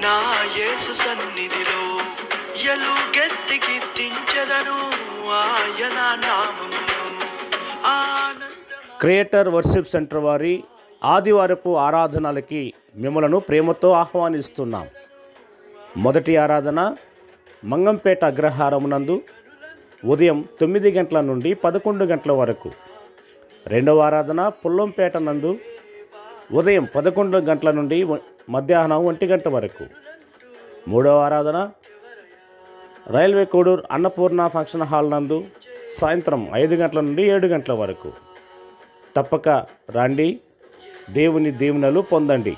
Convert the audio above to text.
నా యేసు సన్నిధిలో ఎలుగెత్తి కీర్తించెదను ఆయన నామమును. క్రియేటర్ వర్షిప్ సెంటర్ వారి ఆదివారపు ఆరాధనలకి మిమ్మలను ప్రేమతో ఆహ్వానిస్తున్నాం. మొదటి ఆరాధన మంగంపేట అగ్రహారమునందు ఉదయం 9 గంటల నుండి 11 గంటల వరకు. రెండవ ఆరాధన పుల్లంపేట నందు ఉదయం 11 గంటల నుండి మధ్యాహ్నం 1 గంట వరకు. మూడవ ఆరాధన railway Koduru Annapurna function hall నందు సాయంత్రం 5 గంటల నుండి 7 గంటల వరకు. తప్పక రండి, దేవుని దీవెనలు పొందండి.